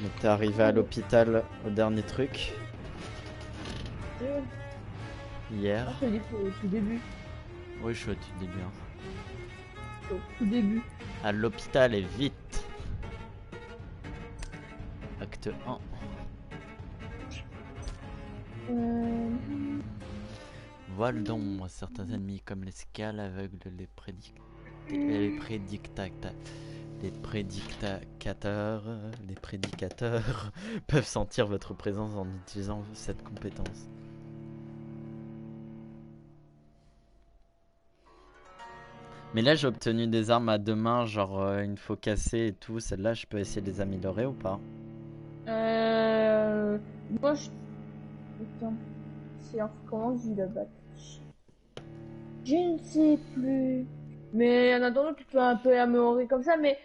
Donc t'es arrivé à l'hôpital au dernier truc. Hier. Ah, je te dis au tout début. Oui, je suis au tout début. Hein. Au tout début. À l'hôpital et vite. Acte 1. Voile d'ombre, certains ennemis comme les scales aveugles, les prédicateurs peuvent sentir votre présence en utilisant cette compétence. Mais là j'ai obtenu des armes à deux mains, genre une faux cassée et tout. Celle-là je peux essayer de les améliorer ou pas? Moi je... Putain. C'est comment je dis la batte? Je ne sais plus. Mais en attendant tu peux un peu améliorer comme ça, mais...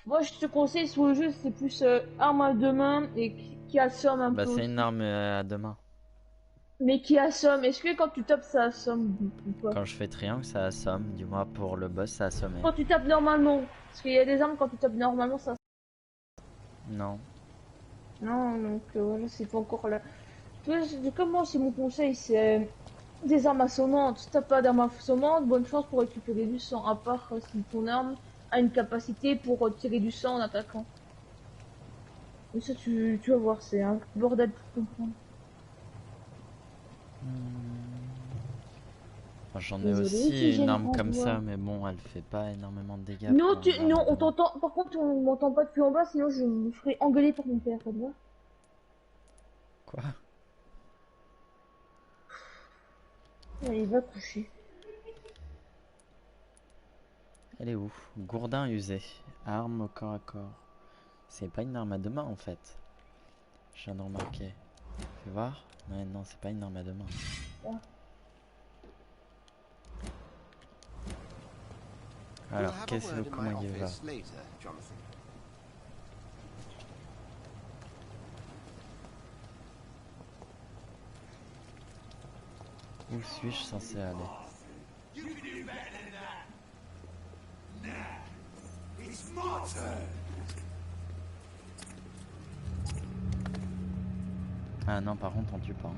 Moi je te conseille sur le jeu c'est plus arme à deux mains et qui assomme un peu. Bah c'est une arme à deux mains. Mais qui assomme, est-ce que quand tu tapes ça assomme ou pas? Quand je fais triangle ça assomme, du moins pour le boss ça assomme. Quand tu tapes normalement, parce qu'il y a des armes quand tu tapes normalement ça... Non. Non, donc voilà, c'est pas encore là. Comme moi, c'est mon conseil, c'est des armes assommantes. Si t'as pas d'armes assommantes, bonne chance pour récupérer du sang, à part si ton arme a une capacité pour tirer du sang en attaquant. Mais ça, tu vas voir, c'est un bordel pour comprendre. J'en ai aussi une arme comme ça, mais bon, elle fait pas énormément de dégâts. Non, non, on t'entend. Par contre, on m'entend pas depuis en bas, sinon je me ferais engueuler par mon père, tu vois. Quoi? Il va coucher. Elle est où? Gourdin usé. Arme au corps à corps. C'est pas une arme à deux mains en fait. Je viens de remarquer. Fais voir. Ouais, non, c'est pas une arme à deux mains. Ouais. Alors, comment il va? Où suis-je censé aller? Ah non, par contre, on tue pas.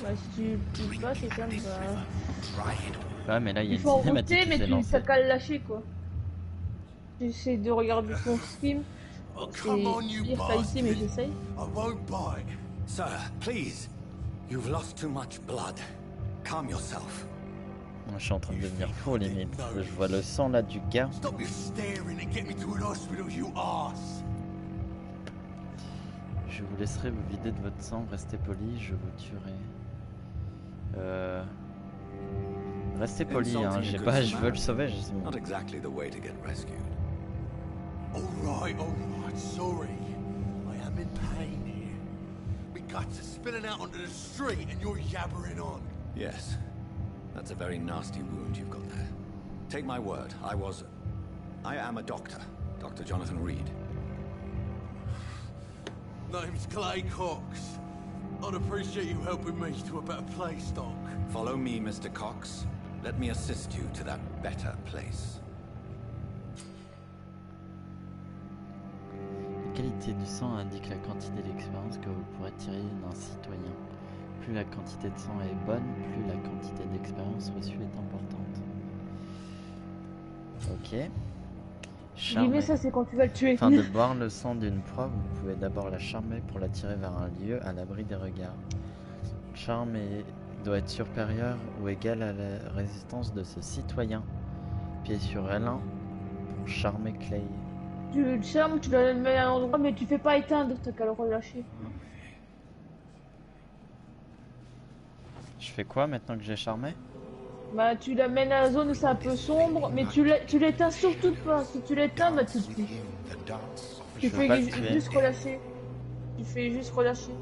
Ouais, si tu tues pas, c'est comme bah... Ouais, mais là, il y a une faut cinématique mais qui s'est tu lancée. t'as qu'à le lâcher, quoi. J'essaie de regarder son stream. C'est pire qualité, mais j'essaye. Sir, please. You've lost too much blood. Calm yourself. Je suis en train de devenir fou, limite. Je vois le sang là du gars. Je vous laisserai vous vider de votre sang. Restez poli, je vous tuerai. Restez poli, hein. J'ai pas, je veux le sauver. Not exactly the way to get rescued. All right, sorry. I am in pain here. My guts are spilling out onto the street and you're yabbering on. Yes. That's a very nasty wound you've got there. Take my word, I am a doctor. Dr. Jonathan Reed. Name's Clay Cox. I'd appreciate you helping me to a better place, Doc. Follow me, Mr. Cox. Let me assist you to that better place. La qualité du sang indique la quantité d'expérience que vous pourrez tirer d'un citoyen. Plus la quantité de sang est bonne, plus la quantité d'expérience reçue est importante. Ok. Mais ça, c'est quand tu vas le tuer. Afin de boire le sang d'une proie, vous pouvez d'abord la charmer pour la tirer vers un lieu à l'abri des regards. Le charme doit être supérieur ou égal à la résistance de ce citoyen. Pied sur L1 pour charmer Clay. Tu le charmes, tu le mets à un endroit, mais tu fais pas éteindre, t'as qu'à le relâcher. Je fais quoi maintenant que j'ai charmé? Bah tu l'amènes à la zone où c'est un peu sombre, mais tu l'éteins surtout pas. Si tu l'éteins, bah tu te tues. Tu fais juste relâcher. Tu fais juste relâcher.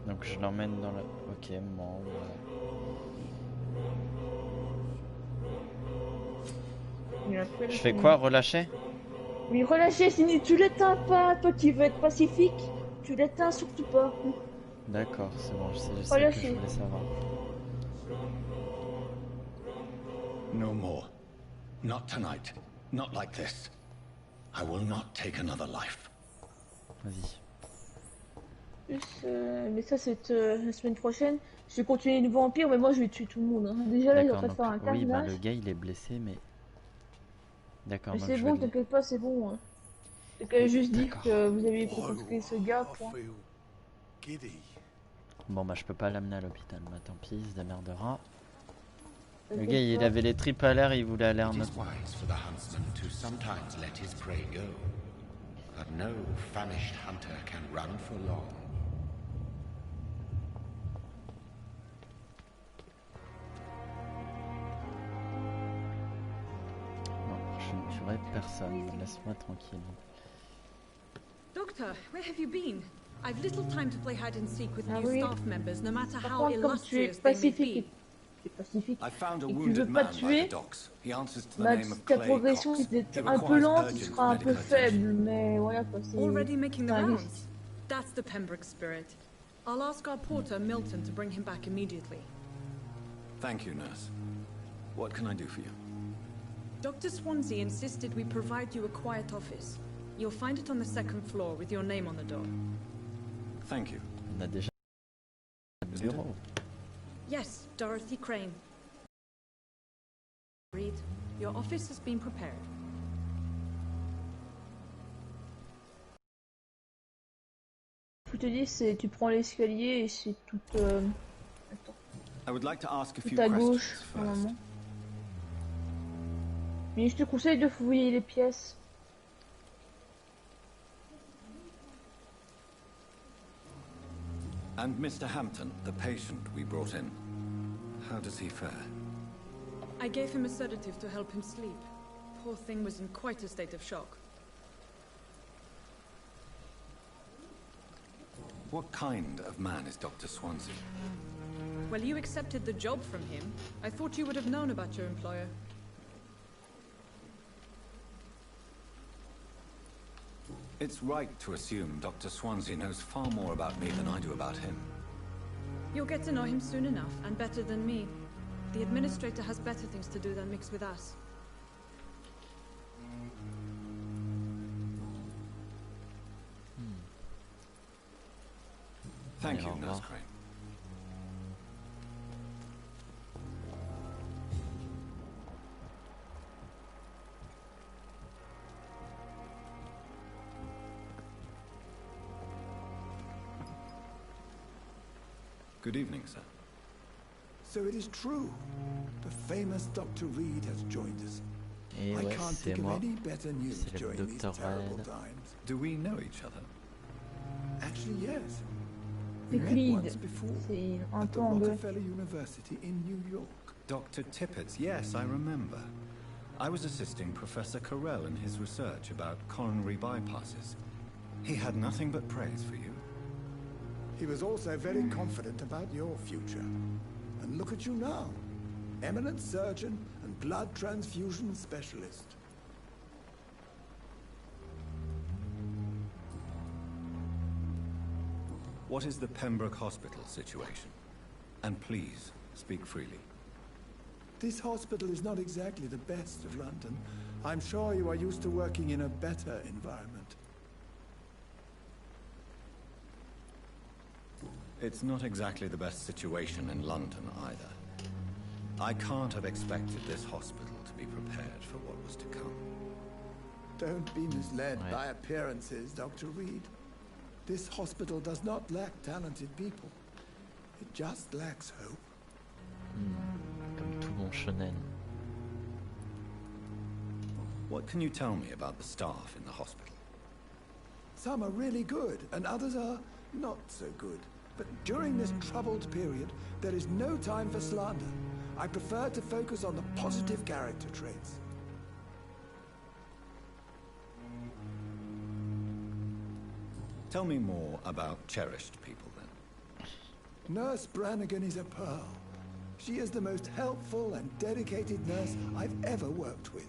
Donc je l'emmène dans la... Ok, bon... Je fais quoi? Relâcher? Oui, relâcher, sinon tu l'éteins pas. Toi qui veux être pacifique, tu l'éteins surtout pas. D'accord, c'est bon, je sais que je voulais savoir. No more. Not tonight. Not like this. I will not take another life. Vas-y. Mais ça, c'est la semaine prochaine. Je vais continuer le vampire, mais moi je vais tuer tout le monde. Hein. Déjà là, il est en train de faire un oui, bah, carnage. le gars il est blessé, mais. D'accord, Mais donc c'est je bon, vais. t'inquiète pas, c'est bon. Hein. C'est juste dire que vous avez contacté ce gars, quoi. Bon, bah, je peux pas l'amener à l'hôpital, bah tant pis, il se démerdera. Le T'inquiète gars il pas. avait les tripes à l'air, il voulait aller en It is autre. wise for the huntsman to sometimes let his prey go, but no famished hunter can run for long. Non, je ne tuerai personne, laisse-moi tranquille. Doctor, where have you been? I've little time to play hide and seek with Ah new oui. staff members, no matter Par how contre, comme tu es illustrious they may pacifique be. I found a et que tu wounded veux pas man by tuer, the docks. He answers to the bah, name of ta Clay progression Cox. est He un peu requires lente, tu urgent seras un peu medical attention. faible, mais voilà quoi, c'est Already making the un risque. rounds. That's the Pembroke spirit. I'll ask our porter, Milton, to bring him back immediately. Thank you, nurse. What can I do for you? Dr. Swansea insisted we provide you a quiet office. You'll find it on the second floor with your name on the door. Thank you. On a déjà le bureau. Yes, Dorothy Crane. Reed, your office has been prepared. Je te dis, c'est tu prends l'escalier et c'est tout. Attends, I would like to ask a tout few à questions gauche, first. normalement. Mais je te conseille de fouiller les pièces. And Mr. Hampton, the patient we brought in, how does he fare? I gave him a sedative to help him sleep. Poor thing was in quite a state of shock. What kind of man is Dr. Swansea? Well, you accepted the job from him. I thought you would have known about your employer. It's right to assume Dr. Swansea knows far more about me than I do about him. You'll get to know him soon enough, and better than me. The administrator has better things to do than mix with us. Thank Allez, you, au Nurse revoir. Crane. Good evening, sir. So it is true. The famous Dr. Reed has joined us. Et I ouais, can't c'est think of moi. any better news C'est le during these Dr. terrible Red. times. Do we know each other? Actually, yes. C'est We met Clyde. once before C'est un at the peu anglais. Rockefeller University in New York. Dr. Tippett's, yes, I remember. I was assisting Professor Carell in his research about coronary bypasses. He had nothing but praise for you. He was also very confident about your future. And look at you now. Eminent surgeon and blood transfusion specialist. What is the Pembroke Hospital situation? And please, speak freely. This hospital is not exactly the best of London. I'm sure you are used to working in a better environment. It's not exactly the best situation in London either. I can't have expected this hospital to be prepared for what was to come. Don't be misled Ouais. by appearances, Dr. Reed. This hospital does not lack talented people. It just lacks hope. Comme tout bon shonen. What can you tell me about the staff in the hospital? Some are really good, and others are not so good. But during this troubled period, there is no time for slander. I prefer to focus on the positive character traits. Tell me more about cherished people, then. Nurse Brannigan is a pearl. She is the most helpful and dedicated nurse I've ever worked with.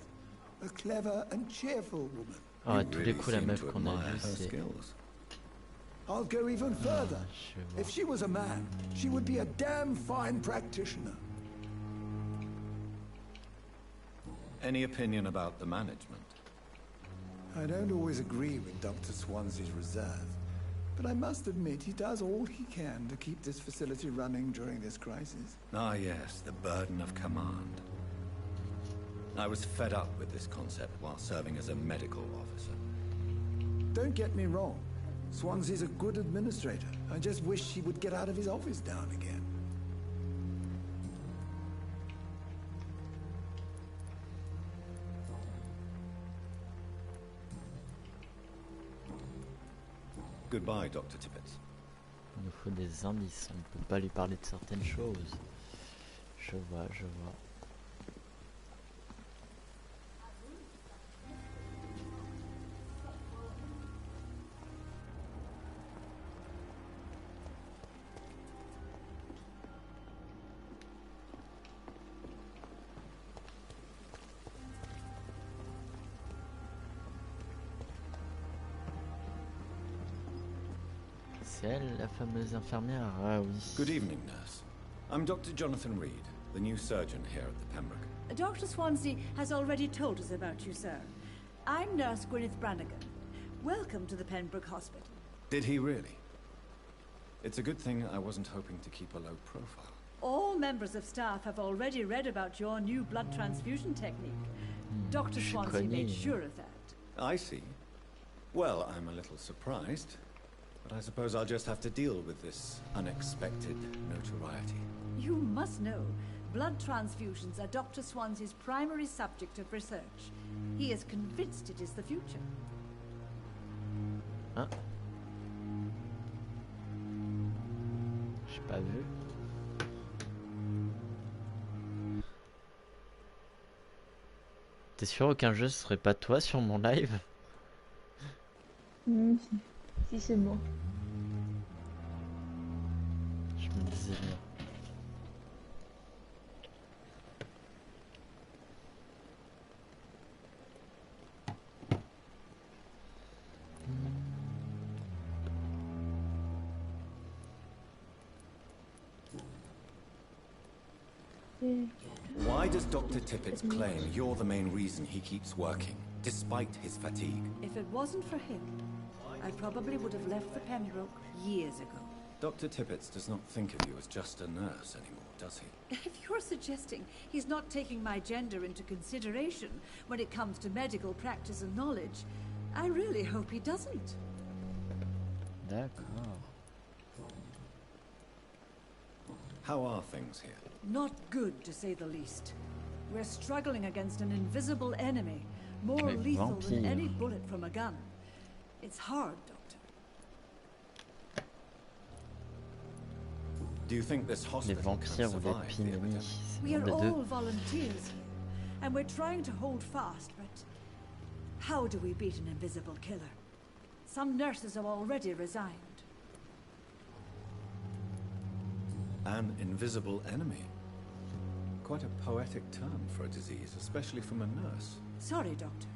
A clever and cheerful woman. Ah, You tous really les coups, la seem meuf to qu'on a admire vue, her c'est. skills. I'll go even further. Je vais If voir. she was a man, she would be a damn fine practitioner. Any opinion about the management? I don't always agree with Dr. Swansea's reserve, but I must admit he does all he can to keep this facility running during this crisis. Ah yes, the burden of command. I was fed up with this concept while serving as a medical officer. Don't get me wrong. Swansea's a good administrator. I just wish he would get out of his office now and again. Goodbye, Dr. Tippett. Il nous faut des indices, on ne peut pas lui parler de certaines choses. Je vois, je vois. C'est elle, la fameuse infirmière. Ah oui. Good evening, nurse. I'm Dr. Jonathan Reed, the new surgeon here at the Pembroke. Dr. Swansea has already told us about you, sir. I'm Nurse Gwyneth Brannigan. Welcome to the Pembroke Hospital. Did he really? It's a good thing I wasn't hoping to keep a low profile. All members of staff have already read about your new blood transfusion technique. Dr. Swansea made sure of that. I see. Well, I'm a little surprised, but I suppose I'll just have to deal with this unexpected notoriety. You must know, blood transfusions are Dr. Swansea's primary subject of research. He is convinced it is the future. Hein? J'ai pas vu. T'es sûr aucun jeu ce serait pas toi sur mon live? Si c'est moi. Je me disais bien. Why does Dr. Tippett claim you're the main reason he keeps working, despite his fatigue? If it wasn't for him, I probably would have left the Pembroke years ago. Dr. Tippett does not think of you as just a nurse anymore, does he? If you're suggesting he's not taking my gender into consideration when it comes to medical practice and knowledge, I really hope he doesn't. D'accord. How are things here? Not good, to say the least. We're struggling against an invisible enemy, more Les lethal than vampires. any bullet from a gun. It's hard, Doctor. Do you think this Les hospital can vampires ou survive the l'épidémie, epidemic? c'est We bon are les deux. all volunteers here, and we're trying to hold fast, but how do we beat an invisible killer? Some nurses have already resigned. An invisible enemy. Quite a poetic term for a disease, especially from a nurse. Sorry, Doctor.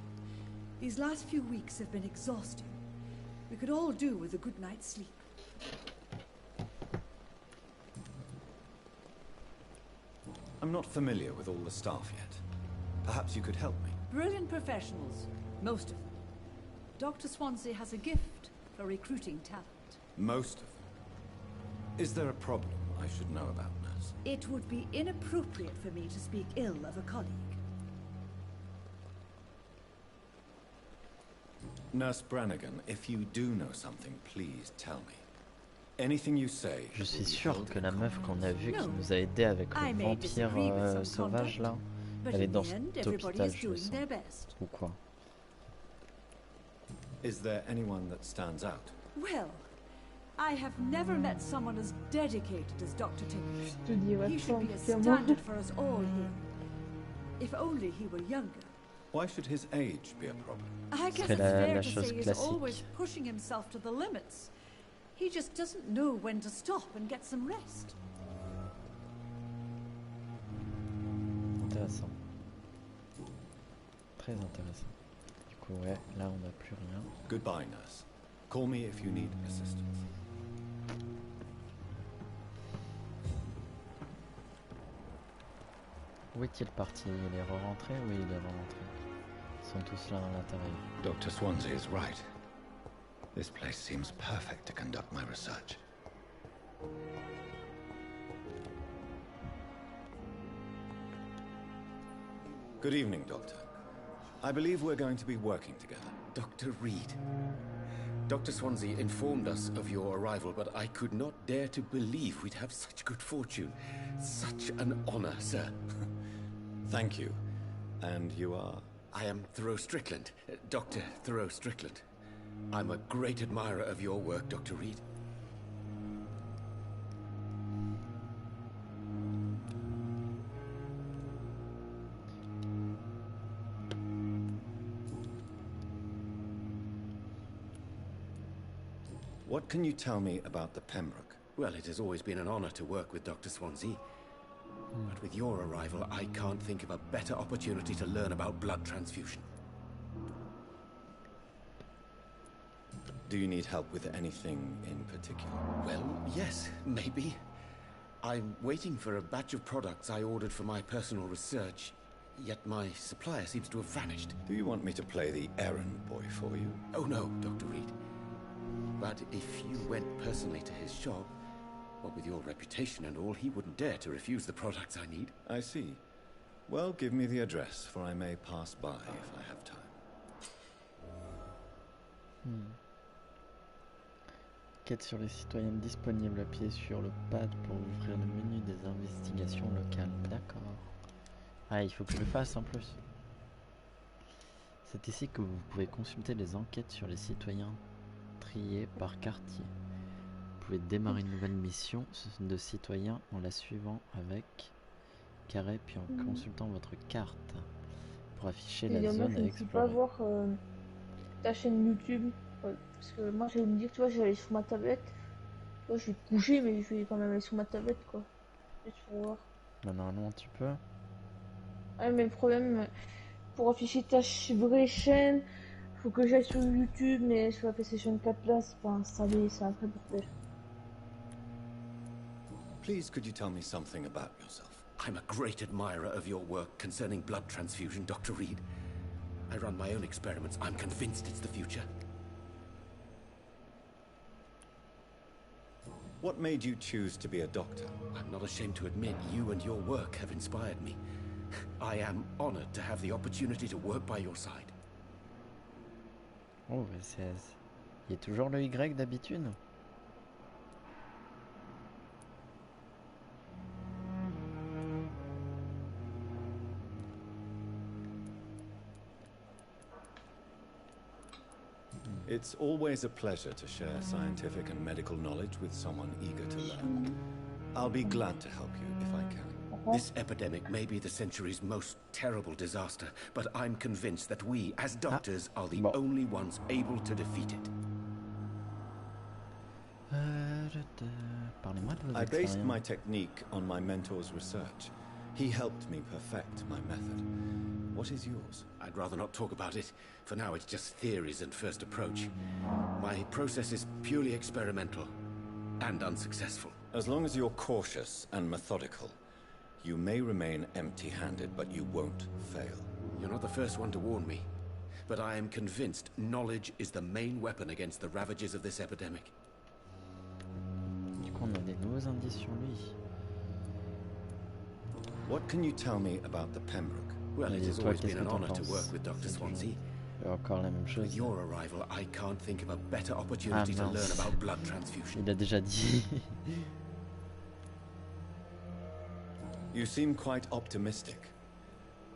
These last few weeks have been exhausting. We could all do with a good night's sleep. I'm not familiar with all the staff yet. Perhaps you could help me. Brilliant professionals, most of them. Dr. Swansea has a gift for recruiting talent. Most of them. Is there a problem I should know about, nurse? It would be inappropriate for me to speak ill of a colleague. Nurse Brannigan, if you do know something, please tell me. Anything you say. Je suis sûr que la meuf qu'on a vue qui nous a aidé avec le vampire sauvage là, elle est dans cet hôpital, je le sens. Ou quoi? Is there anyone that stands out? Well, I have never met someone as dedicated as Dr. Tippett. Je te dis, ouais, He should be a clairement. standard for us all here. If only he were younger. Why should his age be a problem? I guess C'est it's la fair to chose say he's classique. always pushing himself to the limits. He just doesn't know when to stop and get some rest. Intéressant. Très intéressant. Du coup, ouais, là on n'a plus rien. Goodbye, nurse. Call me if you need assistance. Où est-il parti? Il est re-rentré ou il est re-rentré? Ils sont tous là à l'intérieur. Dr. Swansea is right. This place seems perfect to conduct my research. Good evening, Doctor. I believe we're going to be working together. Dr. Reed. Dr. Swansea informed us of your arrival, but I could not dare to believe we'd have such good fortune. Such an honor, sir. Thank you. And you are? I am Thoreau Strickland, Dr. Thoreau Strickland. I'm a great admirer of your work, Dr. Reed. What can you tell me about the Pembroke? Well, it has always been an honor to work with Dr. Swansea. But with your arrival, I can't think of a better opportunity to learn about blood transfusion. Do you need help with anything in particular? Well, yes, maybe. I'm waiting for a batch of products I ordered for my personal research, yet my supplier seems to have vanished. Do you want me to play the errand boy for you? Oh no, Dr. Reed. But if you went personally to his shop, what with your reputation and all, he wouldn't dare to refuse the products I need. I see. Well, give me the address, for I may pass by if I have time. Quête sur les citoyens disponibles. Appuyez sur le pad pour ouvrir le menu des investigations locales. D'accord. Ah, il faut que je le fasse en plus. C'est ici que vous pouvez consulter les enquêtes sur les citoyens triés par quartier. Vous pouvez démarrer une nouvelle mission de citoyen en la suivant avec carré puis en consultant votre carte pour afficher la zone à explorer. Tu peux pas voir ta chaîne YouTube parce que moi j'allais me dire, tu vois, j'allais sur ma tablette. Tu vois, je vais te coucher mais je vais quand même aller sur ma tablette quoi. Juste pour voir. Normalement tu peux. Ouais, mais le problème, pour afficher ta vraie chaîne, faut que j'aille sur YouTube, mais sur la PlayStation 4 là, c'est pas installé, c'est un vrai bordel. Please, could you tell me something about yourself? I'm a great admirer of your work concerning blood transfusion, Dr. Reed. I run my own experiments. I'm convinced it's the future. What made you choose to be a doctor? I'm not ashamed to admit you and your work have inspired me. I am honored to have the opportunity to work by your side. Oh, c'est... Il y a toujours le Y d'habitude. It's always a pleasure to share scientific and medical knowledge with someone eager to learn. I'll be glad to help you if I can. This epidemic may be the century's most terrible disaster, but I'm convinced that we, as doctors, are the only ones able to defeat it. I based my technique on my mentor's research. He helped me perfect my method. What is yours? I'd rather not talk about it. For now, it's just theories and first approach. My process is purely experimental and unsuccessful. As long as you're cautious and methodical, you may remain empty-handed, but you won't fail. You're not the first one to warn me, but I am convinced knowledge is the main weapon against the ravages of this epidemic. Du coup, on a des nouveaux indices sur lui. What can you tell me about the Pembroke? Well, it has always been an honor to work with Dr. Swansea. Encore la même chose. With your arrival, I can't think of a better opportunity to learn about blood transfusion. Il a déjà dit. You seem quite optimistic.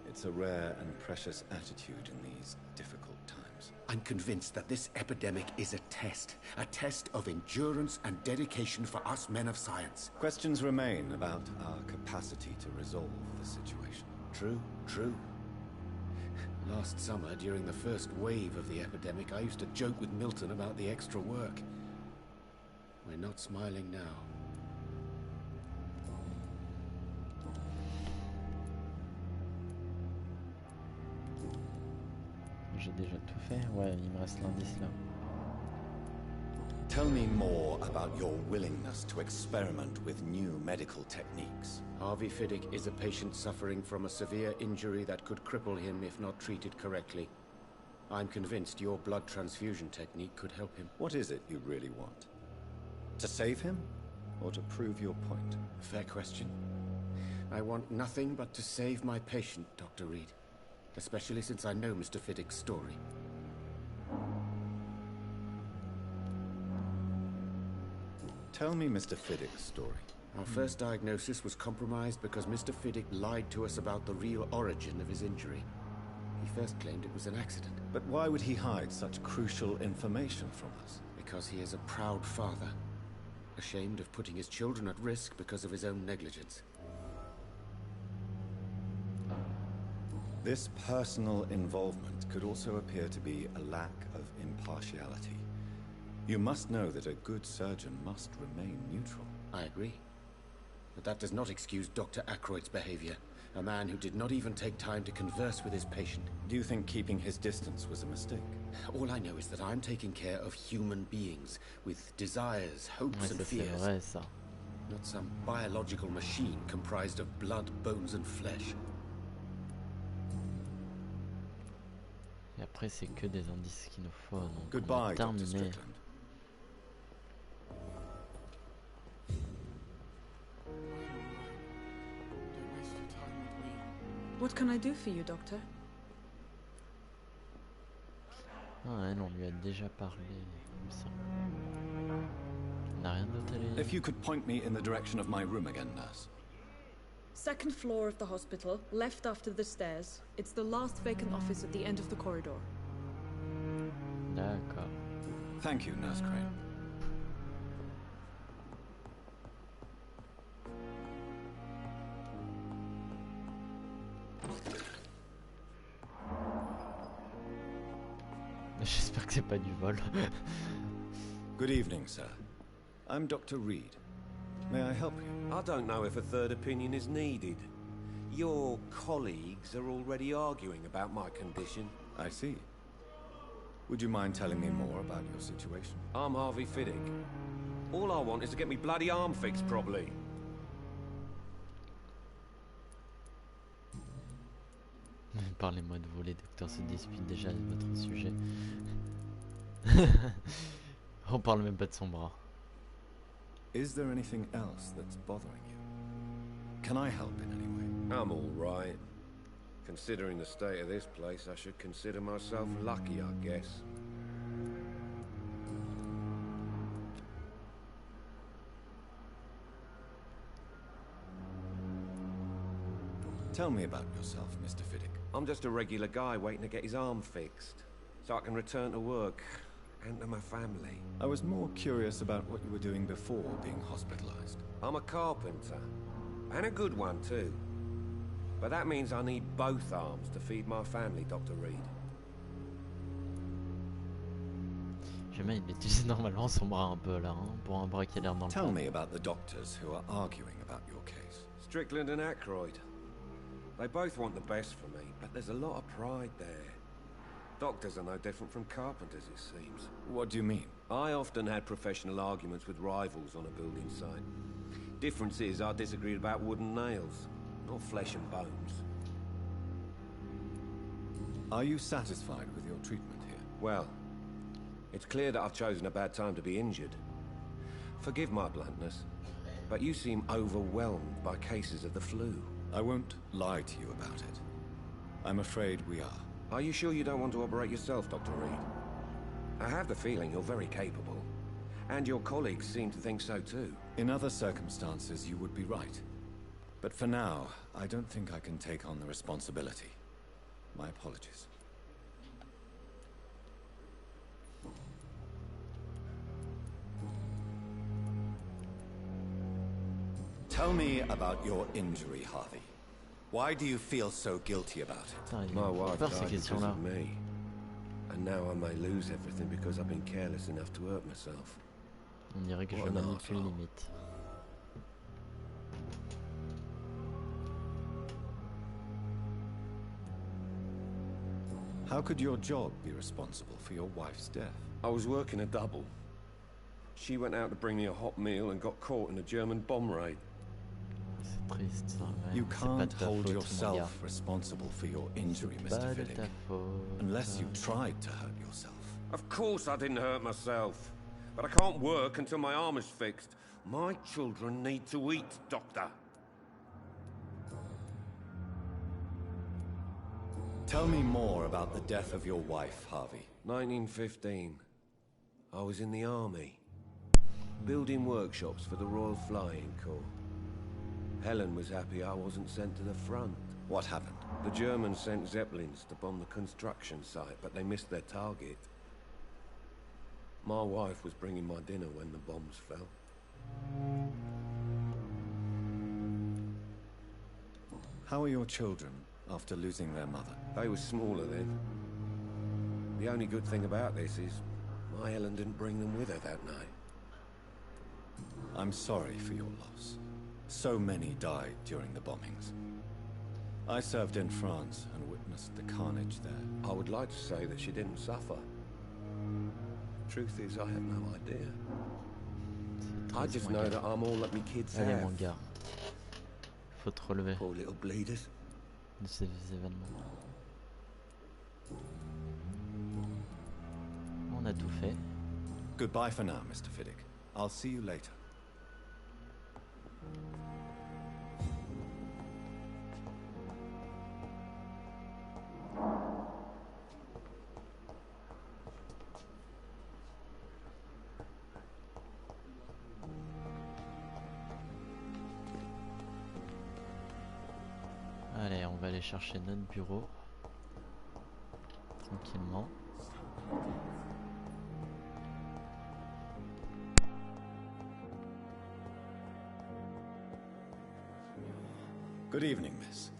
It's a rare and precious attitude in these difficult times. I'm convinced that this epidemic is a test of endurance and dedication for us men of science. Questions remain about our capacity to resolve the situation. True, true. Last summer, during the first wave of the epidemic, I used to joke with Milton about the extra work. We're not smiling now. J'ai déjà tout fait. Ouais, il me reste l'indice là. Tell me more about your willingness to experiment with new medical techniques. Harvey Fiddick is a patient suffering from a severe injury that could cripple him if not treated correctly. I'm convinced your blood transfusion technique could help him. What is it you really want? To save him? Or to prove your point? Fair question. I want nothing but to save my patient, Dr. Reed. Especially since I know Mr. Fiddick's story. Tell me Mr. Fiddick's story. Our first diagnosis was compromised because Mr. Fiddick lied to us about the real origin of his injury. He first claimed it was an accident. But why would he hide such crucial information from us? Because he is a proud father, ashamed of putting his children at risk because of his own negligence. This personal involvement could also appear to be a lack of impartiality. You must know that a good surgeon must remain neutral. I agree. But that does not excuse Dr. Aykroyd's behavior. A man who did not even take time to converse with his patient. Do you think keeping his distance was a mistake? All I know is that I'm taking care of human beings with desires, hopes and ça, c'est fears. vrai, ça. Not some biological machine comprised of blood, bones and flesh. Et après, c'est que des indices qu'il nous faut. Donc on Goodbye, est Dr. terminé. Strickland. What can I do for you, Doctor? Ah, elle, on lui a déjà parlé, il me semble. On n'a rien d'autre à lui dire. If you could point me in the direction of my room again, nurse. Second floor of the hospital, left after the stairs. It's the last vacant office at the end of the corridor. D'accord. Thank you, Nurse Crane. J'espère que c'est pas du vol. Good evening, sir. I'm Dr. Reed. May I help you? I don't know if a third opinion is needed. Your colleagues are already arguing about my condition. I see. Would you mind telling me more about your situation? I'm Harvey Fiddick. All I want is to get me bloody arm fixed properly. Parlez-moi de vous, les docteurs se disputent déjà de votre sujet. On parle même pas de son bras. Is there anything else that's bothering you? Can I help in any way? I'm all right. Considering the state of this place, I should consider myself lucky, I guess. Tell me about yourself, Mr. Fiddick. I'm just a regular guy waiting to get his arm fixed, so I can return to work and to my family. I was more curious about what you were doing before being hospitalized. I'm a carpenter, and a good one too. But that means I need both arms to feed my family, Dr. Reed. Jamais il utilise normalement son bras un peu là, hein, pour un bras qui a l'air dans le Tell me about the doctors who are arguing about your case. Strickland and Aykroyd. They both want the best for me, but there's a lot of pride there. Doctors are no different from carpenters, it seems. What do you mean? I often had professional arguments with rivals on a building site. Difference is I disagreed about wooden nails, not flesh and bones. Are you satisfied with your treatment here? Well, it's clear that I've chosen a bad time to be injured. Forgive my bluntness, but you seem overwhelmed by cases of the flu. I won't lie to you about it. I'm afraid we are. Are you sure you don't want to operate yourself, Dr. Reed? I have the feeling you're very capable. And your colleagues seem to think so too. In other circumstances, you would be right. But for now, I don't think I can take on the responsibility. My apologies. Tell me about your injury, Harvey. Why do you feel so guilty about it? Putain, il My a wife peur ces died because questions-là. of me. And now I may lose everything because I've been careless enough to hurt myself. On dirait que je What an manipule arsehole. limite. How could your job be responsible for your wife's death? I was working a double. She went out to bring me a hot meal and got caught in a German bomb raid. C'est triste ça. Ouais. You C'est pas de can't ta hold faute, mon gars. yourself responsible for your injury, C'est Mr. pas de Fiddick. ta faute. Unless you tried to hurt yourself. Of course I didn't hurt myself. But I can't work until my arm is fixed. My children need to eat, Doctor. Tell me more about the death of your wife, Harvey. 1915. I was in the army, building workshops for the Royal Flying Corps. Helen was happy I wasn't sent to the front. What happened? The Germans sent Zeppelins to bomb the construction site, but they missed their target. My wife was bringing my dinner when the bombs fell. How are your children after losing their mother? They were smaller then. The only good thing about this is my Helen didn't bring them with her that night. I'm sorry for your loss. So many died during the bombings. I served in France and witnessed the carnage there. I would like to say that she didn't suffer. Truth is, I have no idea. I just know that I'm all that my kids Allez have. mon gars, faut te relever Poor little bleeders. de ces événements. On a tout fait. Goodbye for now, Mr. Fiddick. I'll see you later. Allez, on va aller chercher notre bureau. Tranquillement. Good evening, miss.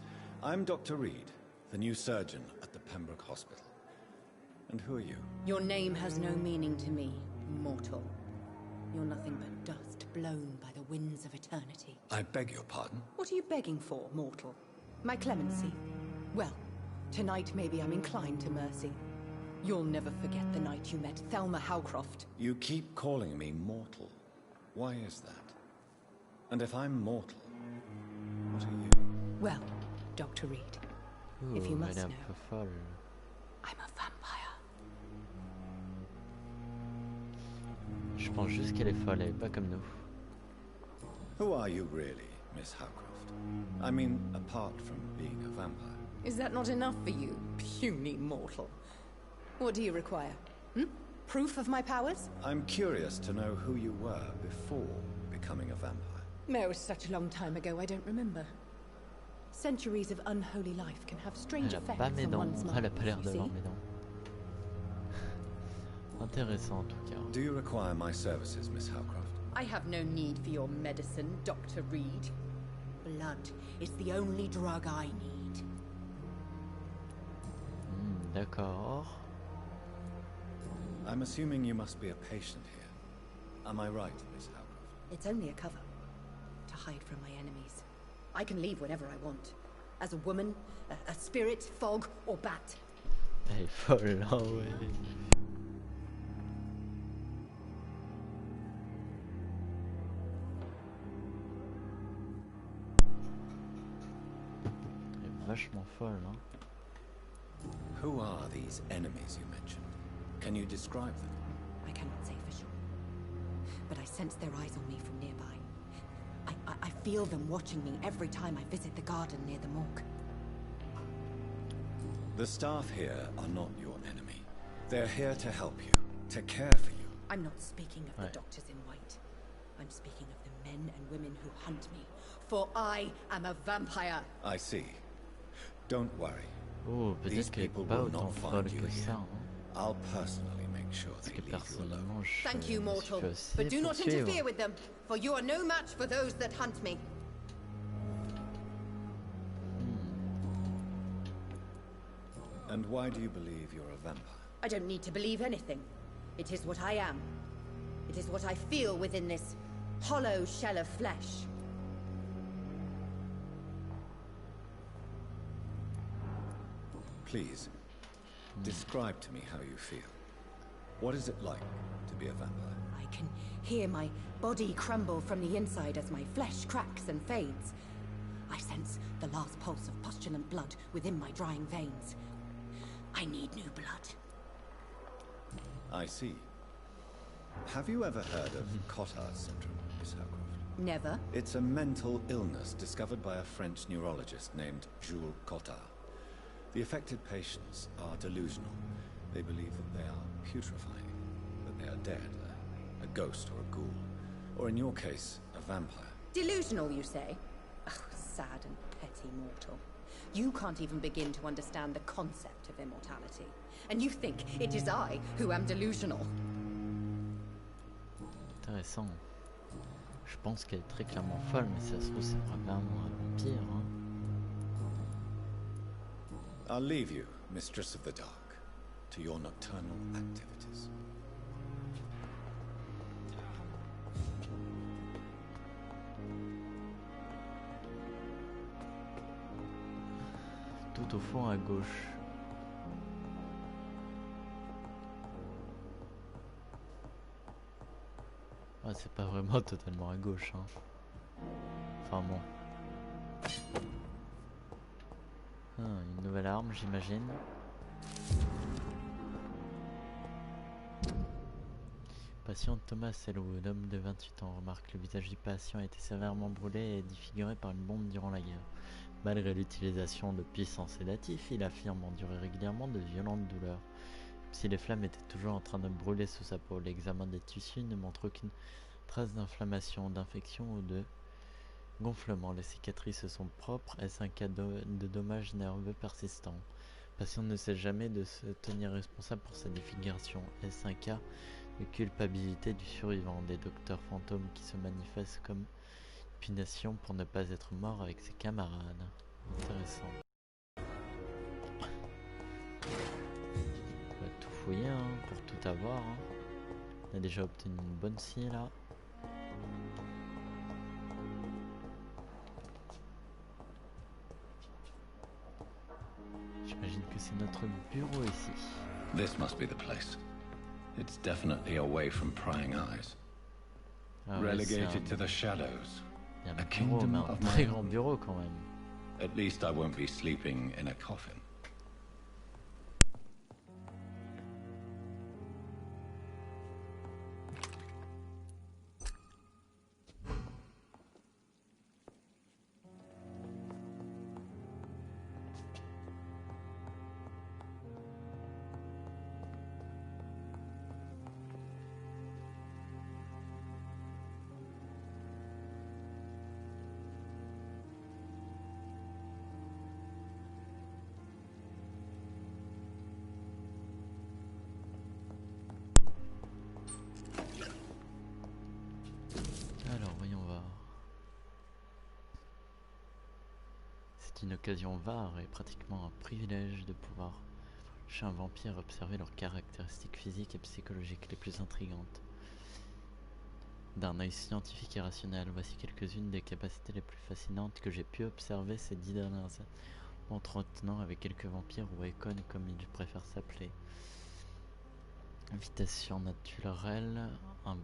I'm Dr. Reed, the new surgeon at the Pembroke Hospital. And who are you? Your name has no meaning to me, mortal. You're nothing but dust blown by the winds of eternity. I beg your pardon? What are you begging for, mortal? My clemency? Well, tonight maybe I'm inclined to mercy. You'll never forget the night you met Thelma Howcroft. You keep calling me mortal. Why is that? And if I'm mortal, what are you? Well, Dr. Reed, if you elle must est un know, peu folle. I'm a vampire. Je pense juste qu'elle est folle, elle est pas comme nous. Who are you really, Miss Howcroft? I mean, apart from being a vampire. Is that not enough for you, puny mortal? What do you require? Proof of my powers? I'm curious to know who you were before becoming a vampire. It was such a long time ago, I don't remember. Centuries of unholy life can have strange Elle a effects pas mes on dents, one's mind, elle a pas l'air you d'avoir see? mes dents. Intéressant en tout cas. Do you require my services, Miss Howcroft? I have no need for your medicine, Dr. Reed. Blood is the only drug I need. D'accord. I'm assuming you must be a patient here. Am I right, Miss Howcroft? It's only a cover, to hide from my enemies. I can leave whenever I want. As a woman, a spirit, fog, or bat. Elle est folle, hein, ouais. Elle est vachement folle, hein. Who are these enemies you mentioned? Can you describe them? I cannot say for sure. But I sense their eyes on me from nearby. I feel them watching me every time I visit the garden near the morgue. The staff here are not your enemy. They're here to help you, to care for you. I'm not speaking of Right. the doctors in white. I'm speaking of the men and women who hunt me. For I am a vampire. I see. Don't worry. Oh, These peut-être qu'elle est people pas will autant not folle find you que here. ça, hein. I'll personally make sure Parce they que leave you alone. personnellement, je Thank you, me mortal. suis assez But do not poursuivre. interfere with them, for you are no match for those that hunt me. And why do you believe you're a vampire? I don't need to believe anything. It is what I am. It is what I feel within this hollow shell of flesh. can hear my body crumble from the inside as my flesh cracks and fades. I sense the last pulse of postulant blood within my drying veins. I need new blood. I see. Have you ever heard of Cotard syndrome, Miss Howcroft? Never. It's a mental illness discovered by a French neurologist named Jules Cotard. The affected patients are delusional. They believe that they are putrefying, that they are dead, a ghost or a ghoul, or in your case, a vampire. Delusional, you say? Oh, sad and petty mortal. You can't even begin to understand the concept of immortality. And you think it is I who am delusional. Intéressant. Je pense qu'elle est très clairement folle, mais si ça se trouve, c'est vraiment un vampire. Hein. I'll leave you, Mistress of the Dark, to your nocturnal activities. Tout au fond à gauche. Ah, c'est pas vraiment totalement à gauche, hein. Enfin bon. Ah, une nouvelle arme, j'imagine. Patient Thomas Selwood, homme de 28 ans, remarque le visage du patient a été sévèrement brûlé et défiguré par une bombe durant la guerre. Malgré l'utilisation de puissants sédatifs, il affirme endurer régulièrement de violentes douleurs. Si les flammes étaient toujours en train de brûler sous sa peau, l'examen des tissus ne montre aucune trace d'inflammation, d'infection ou de gonflement. Les cicatrices sont propres. Est-ce un cas de dommages nerveux persistants? Le patient ne sait jamais de se tenir responsable pour sa défiguration. Est-ce un cas de culpabilité du survivant? Des docteurs fantômes qui se manifestent comme punition pour ne pas être mort avec ses camarades. Intéressant. On va tout fouiller hein, pour tout avoir. Hein. On a déjà obtenu une bonne scie là. J'imagine que c'est notre bureau ici. This must be the place. It's definitely away from prying eyes. Ah ouais, Relegated to the shadows. Il y a A un bureau, kingdom mais un of très my grand own. bureau quand même. At least I won't be sleeping in a coffin. Alors voyons voir. C'est une occasion rare et pratiquement un privilège de pouvoir, chez un vampire, observer leurs caractéristiques physiques et psychologiques les plus intrigantes. D'un œil scientifique et rationnel, voici quelques-unes des capacités les plus fascinantes que j'ai pu observer ces 10 dernières années, m'entretenant avec quelques vampires ou icônes comme ils préfèrent s'appeler. Vitesse surnaturelle, un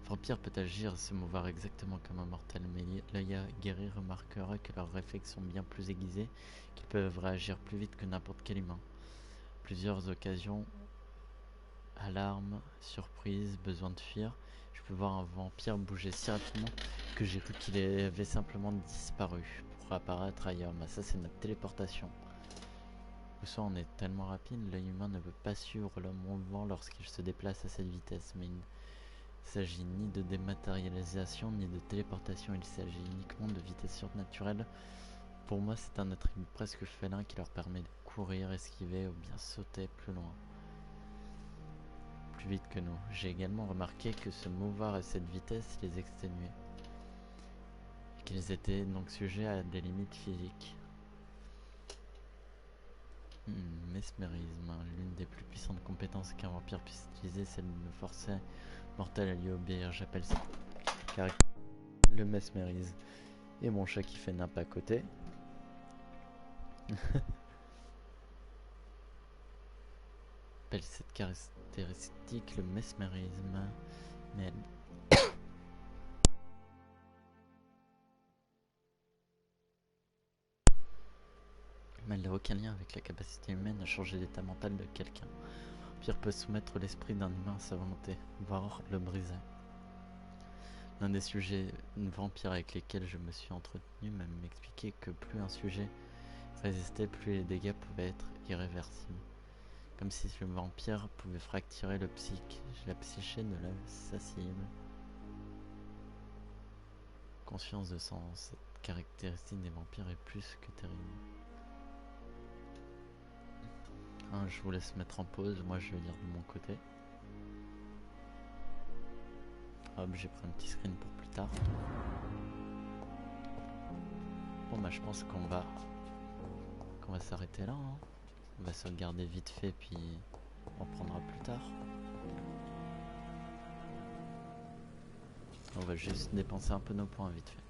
vampire peut agir et se mouvoir exactement comme un mortel, mais l'œil aguerri remarquera que leurs réflexes sont bien plus aiguisés, qu'ils peuvent réagir plus vite que n'importe quel humain. Plusieurs occasions, alarme, surprise, besoin de fuir, je peux voir un vampire bouger si rapidement que j'ai cru qu'il avait simplement disparu pour apparaître ailleurs. Mais ça c'est notre téléportation. Ou soit on est tellement rapide, l'œil humain ne peut pas suivre le mouvement lorsqu'il se déplace à cette vitesse, mais il ne s'agit ni de dématérialisation ni de téléportation, il s'agit uniquement de vitesse surnaturelle. Pour moi c'est un attribut presque félin qui leur permet de courir, esquiver ou bien sauter plus loin, plus vite que nous. J'ai également remarqué que se mouvoir à cette vitesse les exténuait, et qu'ils étaient donc sujets à des limites physiques. Mesmérisme, l'une des plus puissantes compétences qu'un vampire puisse utiliser, c'est de forcer mortel à lui obéir. J'appelle ça le mesmérisme. Et mon chat qui fait nimp à côté. J'appelle cette caractéristique le mesmérisme. Mais elle n'a aucun lien avec la capacité humaine à changer l'état mental de quelqu'un. Vampyr peut soumettre l'esprit d'un humain à sa volonté, voire le briser. L'un des sujets vampires avec lesquels je me suis entretenu m'a expliqué que plus un sujet résistait, plus les dégâts pouvaient être irréversibles. Comme si le vampire pouvait fracturer la psyché de l'assassible. Conscience de sang, cette caractéristique des vampires est plus que terrible. Je vous laisse mettre en pause, moi je vais lire de mon côté. Hop, j'ai pris un petit screen pour plus tard. Bon bah je pense qu'on va s'arrêter là. Hein. On va sauvegarder vite fait puis on reprendra plus tard. On va juste dépenser un peu nos points vite fait.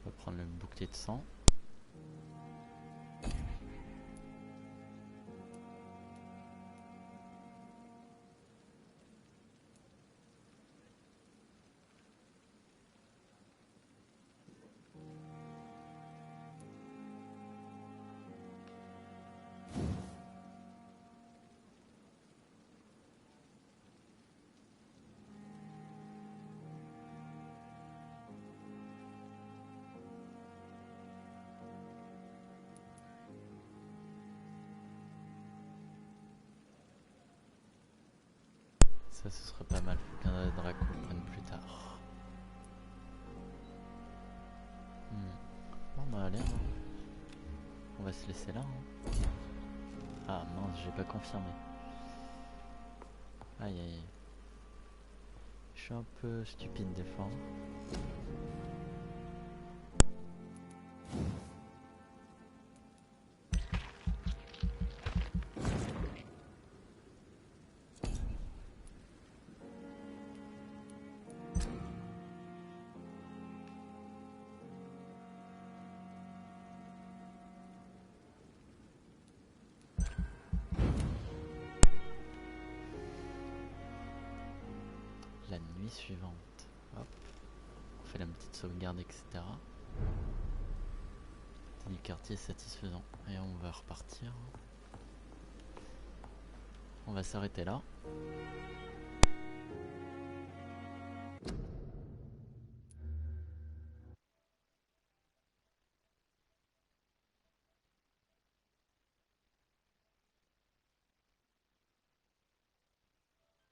On va prendre le bouclier de sang. Ça, ce serait pas mal. Faut qu'un Draco le prenne plus tard. Bon bah allez, on va se laisser là. Hein. Ah mince, j'ai pas confirmé. Aïe aïe. Je suis un peu stupide des fois. La nuit suivante. Hop. On fait la petite sauvegarde, etc. Du quartier satisfaisant. Et on va repartir. On va s'arrêter là.